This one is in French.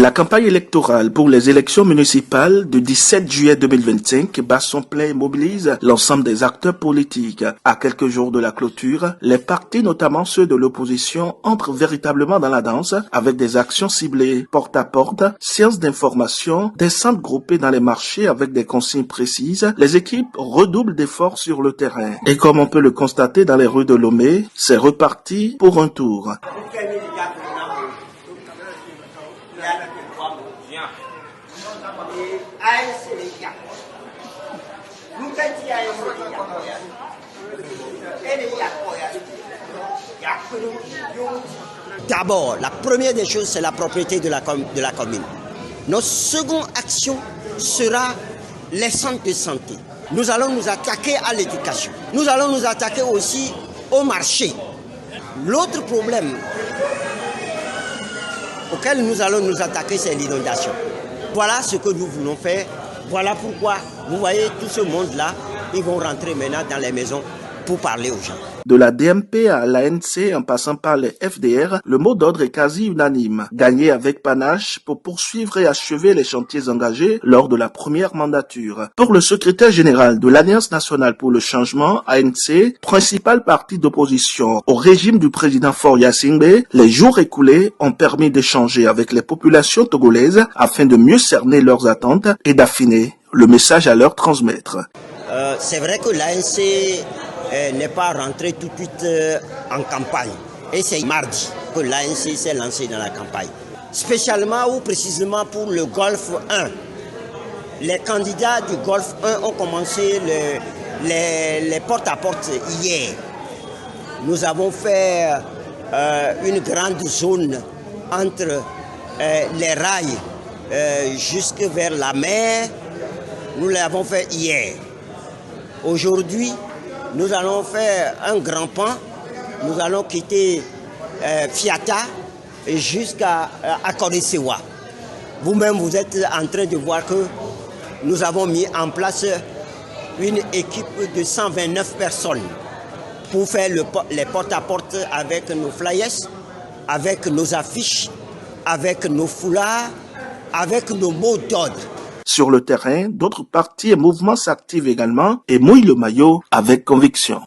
La campagne électorale pour les élections municipales du 17 juillet 2025 bat son plein et mobilise l'ensemble des acteurs politiques. À quelques jours de la clôture, les partis, notamment ceux de l'opposition, entrent véritablement dans la danse avec des actions ciblées, porte à porte, séances d'information, des centres groupés dans les marchés avec des consignes précises. Les équipes redoublent d'efforts sur le terrain. Et comme on peut le constater dans les rues de Lomé, c'est reparti pour un tour. D'abord, la première des choses, c'est la propriété de la commune. Notre seconde action sera les centres de santé. Nous allons nous attaquer à l'éducation. Nous allons nous attaquer aussi au marché. L'autre problème auquel nous allons nous attaquer, c'est l'inondation. Voilà ce que nous voulons faire. Voilà pourquoi, vous voyez, tout ce monde-là, ils vont rentrer maintenant dans les maisons pour parler aux gens. De la DMP à l'ANC en passant par les FDR, le mot d'ordre est quasi unanime. Gagner avec panache pour poursuivre et achever les chantiers engagés lors de la première mandature. Pour le secrétaire général de l'Alliance nationale pour le changement, ANC, principal parti d'opposition au régime du président Faure Gnassingbé, les jours écoulés ont permis d'échanger avec les populations togolaises afin de mieux cerner leurs attentes et d'affiner le message à leur transmettre. C'est vrai que l'ANC n'est pas rentré tout de suite en campagne. Et c'est mardi que l'ANC s'est lancé dans la campagne. Spécialement ou précisément pour le Golfe 1. Les candidats du Golfe 1 ont commencé les porte-à-porte hier. Nous avons fait une grande zone entre les rails jusque vers la mer. Nous l'avons fait hier. Aujourd'hui, nous allons faire un grand pan. Nous allons quitter Fiata jusqu'à Konesewa. Vous-même, vous êtes en train de voir que nous avons mis en place une équipe de 129 personnes pour faire les porte-à-porte avec nos flyers, avec nos affiches, avec nos foulards, avec nos mots d'ordre. Sur le terrain, d'autres partis et mouvements s'activent également et mouillent le maillot avec conviction.